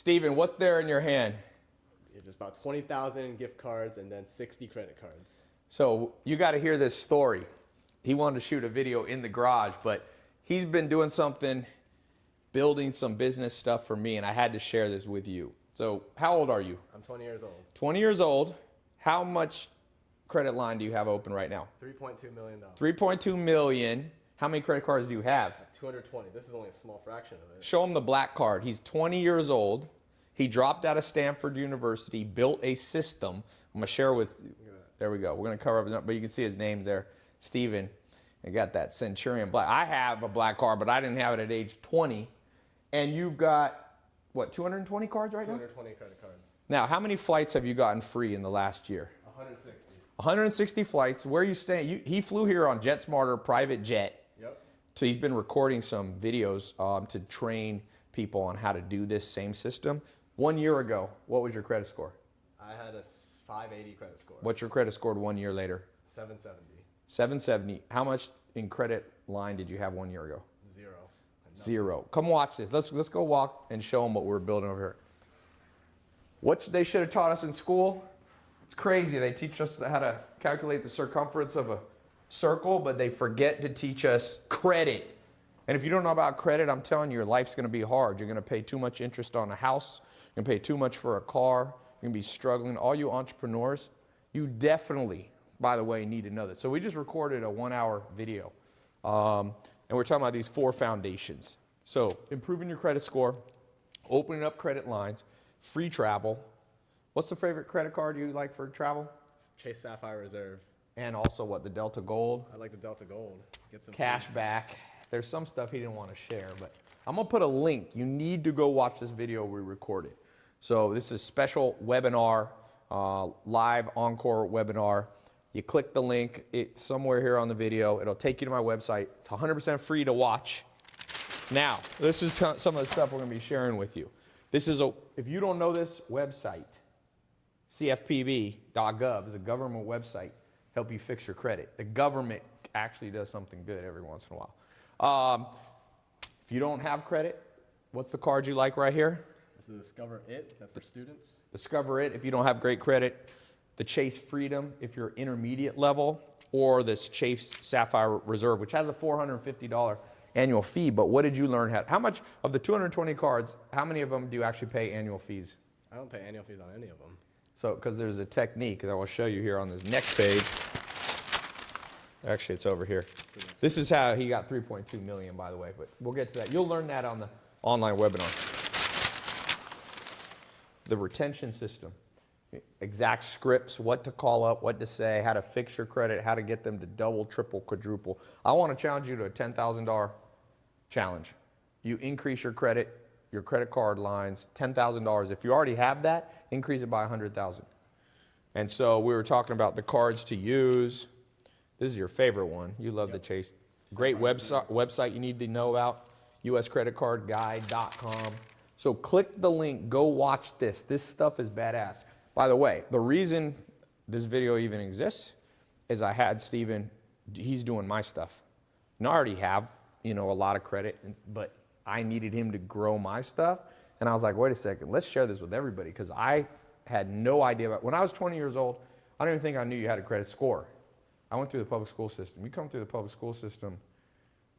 Steven, what's there in your hand? Just about 20,000 gift cards and then 60 credit cards. So you got to hear this story. He wanted to shoot a video in the garage, but he's been doing something, building some business stuff for me, and I had to share this with you. So how old are you? I'm 20 years old. 20 years old. How much credit line do you have open right now? $3.2 million. 3.2 million. How many credit cards do you have? 220. This is only a small fraction of it. Show him the black card. He's 20 years old. He dropped out of Stanford University, built a system. I'm going to share with you. There we go. We're going to cover up, but you can see his name there, Steven. I got that Centurion black. I have a black card, but I didn't have it at age 20. And you've got, what, 220 cards right now? 220 credit cards. Now, how many flights have you gotten free in the last year? 160. 160 flights. Where are you staying? He flew here on JetSmarter private jet. Yep. So he's been recording some videos to train people on how to do this same system. 1 year ago, what was your credit score? I had a 580 credit score. What's your credit score 1 year later? 770. 770. How much in credit line did you have 1 year ago? Zero. Zero. Come watch this. Let's go walk and show them what we're building over here. What they should have taught us in school, it's crazy. They teach us how to calculate the circumference of a circle, but they forget to teach us credit. And if you don't know about credit, I'm telling you, your life's going to be hard. You're going to pay too much interest on a house. You're going to pay too much for a car. You're going to be struggling. All you entrepreneurs, you definitely, by the way, need to know this. So we just recorded a 1 hour video. And we're talking about these 4 foundations. So improving your credit score, opening up credit lines, free travel. What's the favorite credit card you like for travel? Chase Sapphire Reserve. And also what, the Delta Gold? I like the Delta Gold. Get some cash back. There's some stuff he didn't want to share, but I'm going to put a link. You need to go watch this video we recorded. So this is a special webinar, live encore webinar. You click the link. It's somewhere here on the video. It'll take you to my website. It's 100% free to watch. Now, this is some of the stuff we're going to be sharing with you. This is if you don't know this website, cfpb.gov is a government website. Help you fix your credit. The government actually does something good every once in a while. If you don't have credit, what's the card you like right here? This is Discover It. That's for students. Discover It if you don't have great credit. The Chase Freedom if you're intermediate level, or this Chase Sapphire Reserve, which has a $450 annual fee. But what did you learn? How much of the 220 cards, how many of them do you actually pay annual fees? I don't pay annual fees on any of them. So, because there's a technique that I will show you here on this next page. Actually, it's over here. This is how he got 3.2 million, by the way, but we'll get to that. You'll learn that on the online webinar. The retention system, exact scripts, what to call up, what to say, how to fix your credit, how to get them to double, triple, quadruple. I want to challenge you to a $10,000 challenge. You increase your credit card lines, $10,000. If you already have that, increase it by 100,000. And so we were talking about the cards to use. This is your favorite one. You love the Chase. Great website you need to know about, uscreditcardguide.com. So click the link, go watch this. This stuff is badass. By the way, the reason this video even exists is I had Steven, he's doing my stuff. And I already have, a lot of credit, but I needed him to grow my stuff. And I was like, wait a second, let's share this with everybody, because I had no idea about, when I was 20 years old, I don't even think I knew you had a credit score. I went through the public school system. You come through the public school system,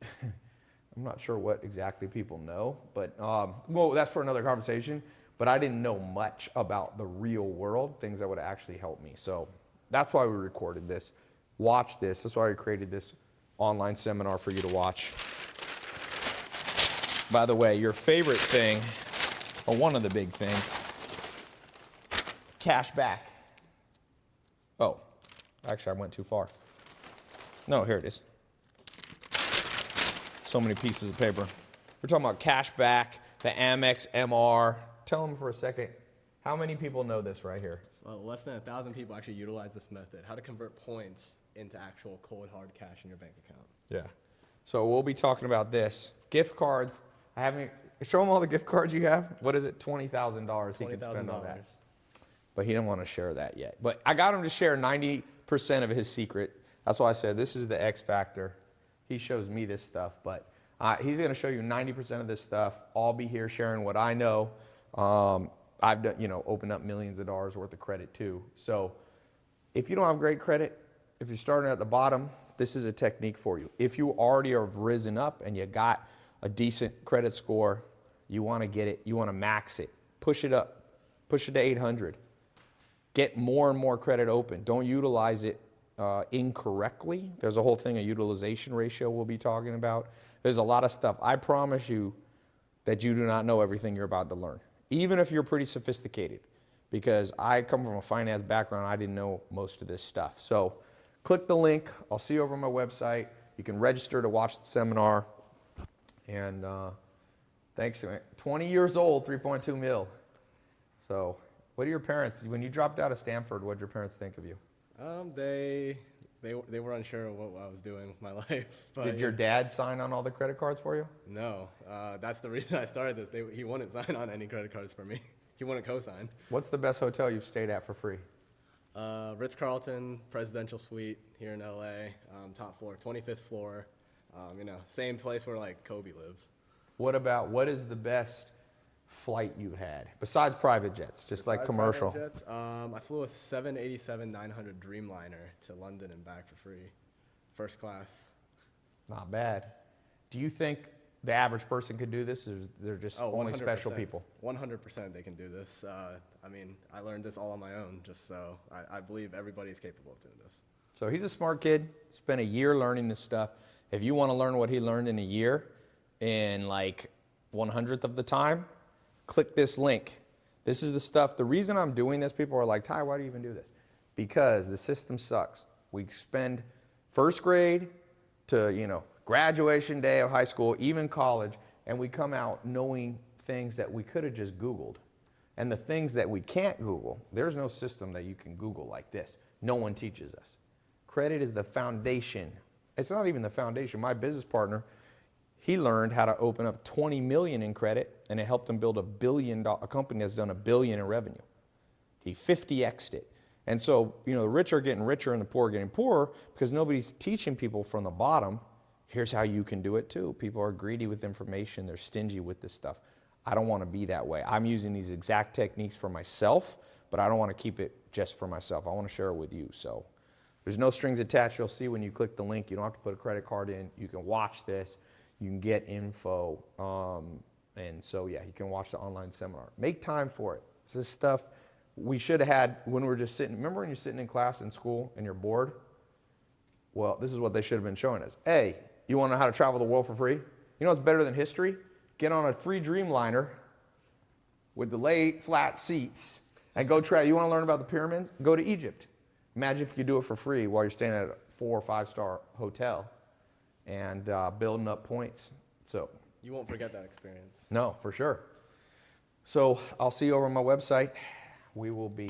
I'm not sure what exactly people know, but, well, that's for another conversation, but I didn't know much about the real world, things that would actually help me. So that's why we recorded this. Watch this. That's why we created this online seminar for you to watch. By the way, your favorite thing, or one of the big things, cash back. Oh, actually I went too far. No, here it is. So many pieces of paper. We're talking about cash back, the Amex MR. Tell them for a second, how many people know this right here? Less than 1,000 people actually utilize this method. How to convert points into actual cold hard cash in your bank account. Yeah. So we'll be talking about this. Gift cards. Show them all the gift cards you have. What is it? $20,000 he can spend on that. But he didn't want to share that yet. But I got him to share 90% of his secret. That's why I said this is the X factor. He shows me this stuff, but he's going to show you 90% of this stuff. I'll be here sharing what I know. I've done, opened up millions of dollars worth of credit too. So if you don't have great credit, if you're starting at the bottom, this is a technique for you. If you already have risen up and you got a decent credit score, you want to get it, you want to max it, push it up, push it to 800. Get more and more credit open. Don't utilize it incorrectly. There's a whole thing, a utilization ratio we'll be talking about. There's a lot of stuff. I promise you that you do not know everything you're about to learn, even if you're pretty sophisticated, because I come from a finance background. I didn't know most of this stuff. So click the link. I'll see you over on my website. You can register to watch the seminar. And thanks. 20 years old, 3.2 mil. So what do your parents, when you dropped out of Stanford, what did your parents think of you? They were unsure of what I was doing with my life. But Did your dad sign on all the credit cards for you? No, that's the reason I started this. He wouldn't sign on any credit cards for me. He wouldn't co-sign. What's the best hotel you've stayed at for free? Ritz-Carlton Presidential Suite here in LA, top floor, 25th floor. Same place where like Kobe lives. What is the best flight you've had besides private jets, just like commercial? Private jets, I flew a 787-900 Dreamliner to London and back for free, first class. Not bad. Do you think the average person could do this, or they're just only special people? 100% they can do this. I learned this all on my own, just so I believe everybody is capable of doing this. So he's a smart kid, spent a year learning this stuff. If you want to learn what he learned in a year in like 1/100th of the time, click this link. This is the stuff. The reason I'm doing this, people are like, Ty, why do you even do this? Because the system sucks. We spend first grade to, graduation day of high school, even college, and we come out knowing things that we could have just Googled. And the things that we can't Google, there's no system that you can Google like this. No one teaches us. Credit is the foundation. It's not even the foundation. My business partner, he learned how to open up 20 million in credit, and it helped him build a company that's done $1 billion in revenue. He 50x'd it. And so, the rich are getting richer and the poor are getting poorer because nobody's teaching people from the bottom, here's how you can do it too. People are greedy with information. They're stingy with this stuff. I don't want to be that way. I'm using these exact techniques for myself, but I don't want to keep it just for myself. I want to share it with you. So there's no strings attached. You'll see when you click the link. You don't have to put a credit card in. You can watch this. You can get info. And so, yeah, you can watch the online seminar. Make time for it. This is stuff we should have had when we were just sitting. Remember when you're sitting in class in school and you're bored? Well, this is what they should have been showing us. Hey, you want to know how to travel the world for free? You know what's better than history? Get on a free Dreamliner with the lay flat seats and go try. You want to learn about the pyramids? Go to Egypt. Imagine if you could do it for free while you're staying at a 4 or 5 star hotel and building up points. So You won't forget that experience. no, for sure. So I'll see you over on my website. We will be